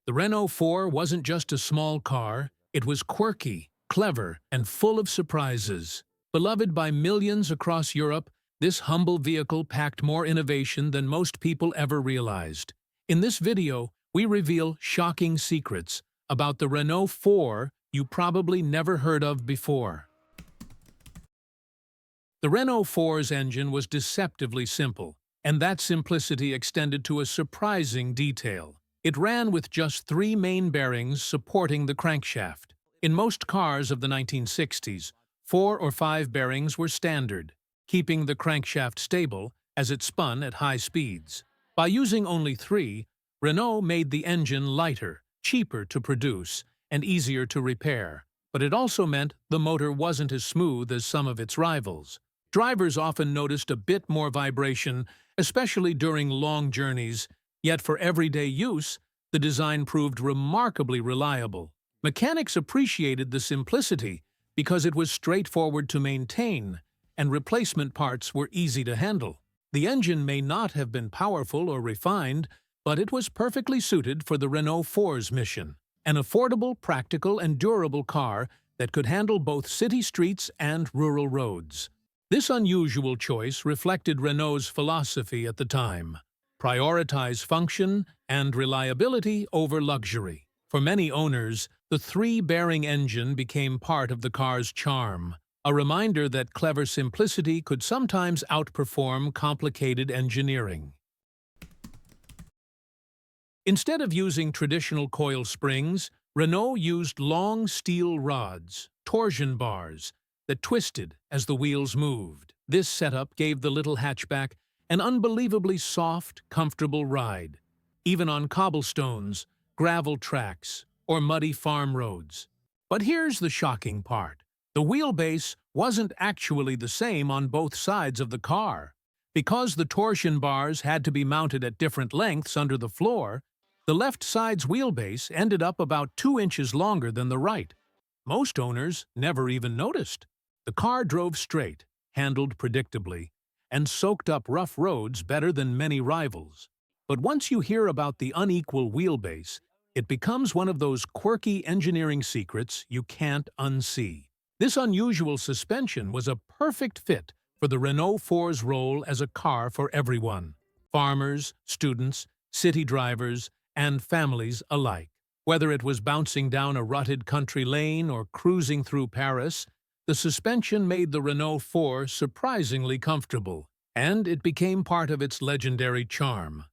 The Renault 4 wasn't just a small car, it was quirky, clever, and full of surprises. Beloved by millions across Europe, this humble vehicle packed more innovation than most people ever realized. In this video, we reveal shocking secrets about the Renault 4 you probably never heard of before. The Renault 4's engine was deceptively simple, and that simplicity extended to a surprising detail. It ran with just 3 main bearings supporting the crankshaft. In most cars of the 1960s, 4 or 5 bearings were standard, keeping the crankshaft stable as it spun at high speeds. By using only 3, Renault made the engine lighter, cheaper to produce, and easier to repair. But it also meant the motor wasn't as smooth as some of its rivals. Drivers often noticed a bit more vibration, especially during long journeys, yet for everyday use, the design proved remarkably reliable. Mechanics appreciated the simplicity because it was straightforward to maintain, and replacement parts were easy to handle. The engine may not have been powerful or refined, but it was perfectly suited for the Renault 4's mission. An affordable, practical, and durable car that could handle both city streets and rural roads. This unusual choice reflected Renault's philosophy at the time: prioritize function and reliability over luxury. For many owners, the 3-bearing engine became part of the car's charm, a reminder that clever simplicity could sometimes outperform complicated engineering. Instead of using traditional coil springs, Renault used long steel rods, torsion bars, that twisted as the wheels moved. This setup gave the little hatchback an unbelievably soft, comfortable ride, even on cobblestones, gravel tracks, or muddy farm roads. But here's the shocking part. The wheelbase wasn't actually the same on both sides of the car. Because the torsion bars had to be mounted at different lengths under the floor, the left side's wheelbase ended up about 2 inches longer than the right. Most owners never even noticed. The car drove straight, handled predictably, and soaked up rough roads better than many rivals. But once you hear about the unequal wheelbase, it becomes one of those quirky engineering secrets you can't unsee. This unusual suspension was a perfect fit for the Renault 4's role as a car for everyone: farmers, students, city drivers, and families alike. Whether it was bouncing down a rutted country lane or cruising through Paris, the suspension made the Renault 4 surprisingly comfortable, and it became part of its legendary charm.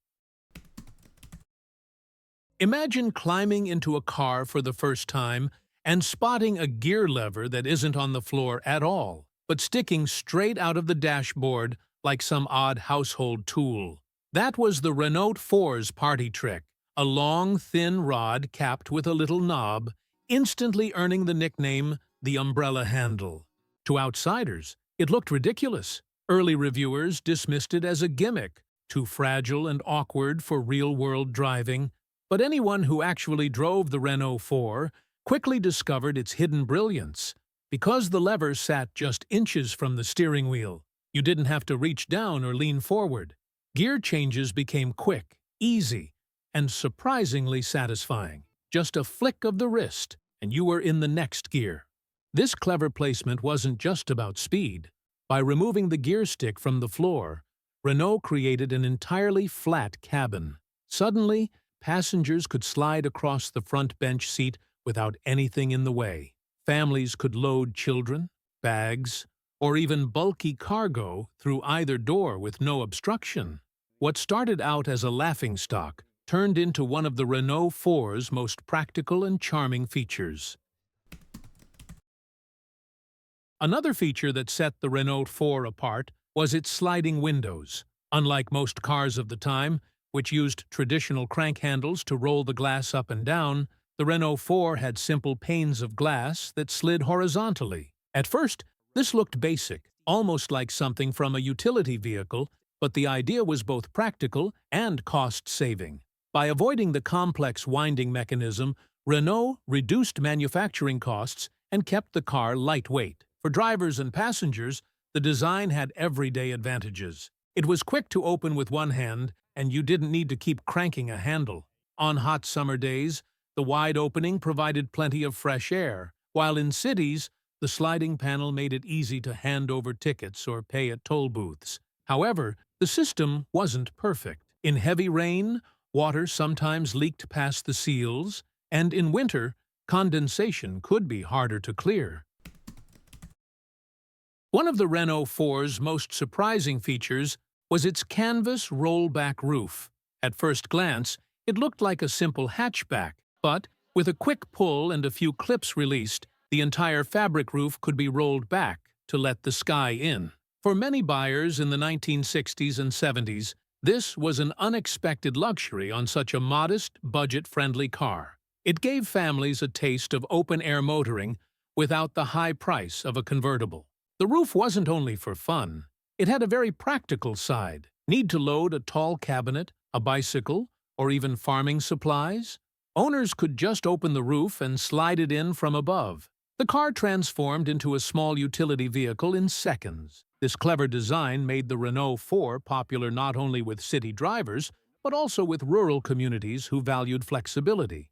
Imagine climbing into a car for the first time and spotting a gear lever that isn't on the floor at all, but sticking straight out of the dashboard like some odd household tool. That was the Renault 4's party trick, a long, thin rod capped with a little knob, instantly earning the nickname the umbrella handle. To outsiders, it looked ridiculous. Early reviewers dismissed it as a gimmick, too fragile and awkward for real-world driving. But anyone who actually drove the Renault 4 quickly discovered its hidden brilliance. Because the lever sat just inches from the steering wheel, you didn't have to reach down or lean forward. Gear changes became quick, easy, and surprisingly satisfying. Just a flick of the wrist, and you were in the next gear. This clever placement wasn't just about speed. By removing the gear stick from the floor, Renault created an entirely flat cabin. Suddenly, passengers could slide across the front bench seat without anything in the way. Families could load children, bags, or even bulky cargo through either door with no obstruction. What started out as a laughingstock turned into one of the Renault 4's most practical and charming features. Another feature that set the Renault 4 apart was its sliding windows. Unlike most cars of the time, which used traditional crank handles to roll the glass up and down, the Renault 4 had simple panes of glass that slid horizontally. At first, this looked basic, almost like something from a utility vehicle, but the idea was both practical and cost-saving. By avoiding the complex winding mechanism, Renault reduced manufacturing costs and kept the car lightweight. For drivers and passengers, the design had everyday advantages. It was quick to open with one hand, and you didn't need to keep cranking a handle. On hot summer days, the wide opening provided plenty of fresh air, while in cities, the sliding panel made it easy to hand over tickets or pay at toll booths. However, the system wasn't perfect. In heavy rain, water sometimes leaked past the seals, and in winter, condensation could be harder to clear. One of the Renault 4's most surprising features was its canvas rollback roof. At first glance, it looked like a simple hatchback, but with a quick pull and a few clips released, the entire fabric roof could be rolled back to let the sky in. For many buyers in the 1960s and 70s, this was an unexpected luxury on such a modest, budget-friendly car. It gave families a taste of open-air motoring without the high price of a convertible. The roof wasn't only for fun. It had a very practical side. Need to load a tall cabinet, a bicycle, or even farming supplies? Owners could just open the roof and slide it in from above. The car transformed into a small utility vehicle in seconds. This clever design made the Renault 4 popular not only with city drivers, but also with rural communities who valued flexibility.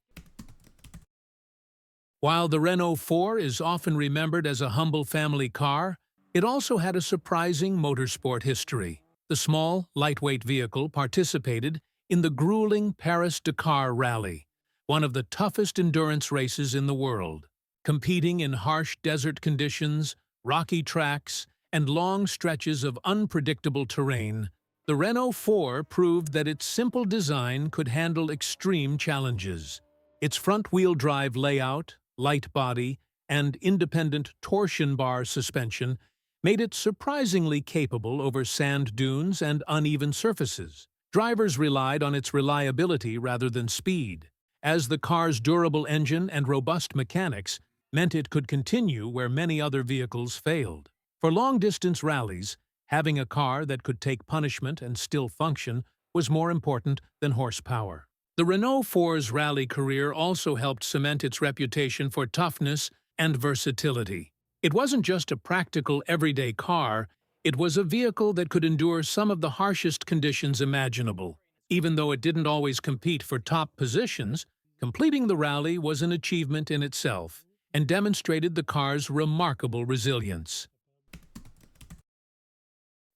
While the Renault 4 is often remembered as a humble family car, it also had a surprising motorsport history. The small, lightweight vehicle participated in the grueling Paris-Dakar Rally, one of the toughest endurance races in the world. Competing in harsh desert conditions, rocky tracks, and long stretches of unpredictable terrain, the Renault 4 proved that its simple design could handle extreme challenges. Its front-wheel drive layout, light body, and independent torsion bar suspension made it surprisingly capable over sand dunes and uneven surfaces. Drivers relied on its reliability rather than speed, as the car's durable engine and robust mechanics meant it could continue where many other vehicles failed. For long-distance rallies, having a car that could take punishment and still function was more important than horsepower. The Renault 4's rally career also helped cement its reputation for toughness and versatility. It wasn't just a practical, everyday car, it was a vehicle that could endure some of the harshest conditions imaginable. Even though it didn't always compete for top positions, completing the rally was an achievement in itself and demonstrated the car's remarkable resilience.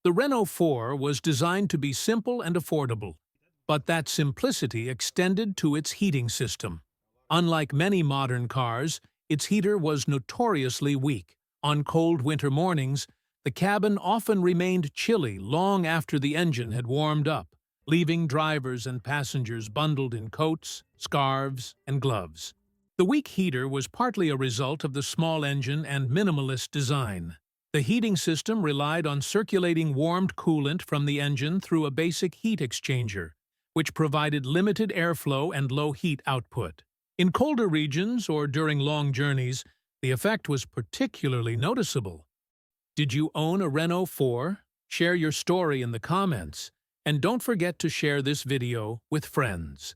The Renault 4 was designed to be simple and affordable, but that simplicity extended to its heating system. Unlike many modern cars, its heater was notoriously weak. On cold winter mornings, the cabin often remained chilly long after the engine had warmed up, leaving drivers and passengers bundled in coats, scarves, and gloves. The weak heater was partly a result of the small engine and minimalist design. The heating system relied on circulating warmed coolant from the engine through a basic heat exchanger, which provided limited airflow and low heat output. In colder regions or during long journeys, the effect was particularly noticeable. Did you own a Renault 4? Share your story in the comments, and don't forget to share this video with friends.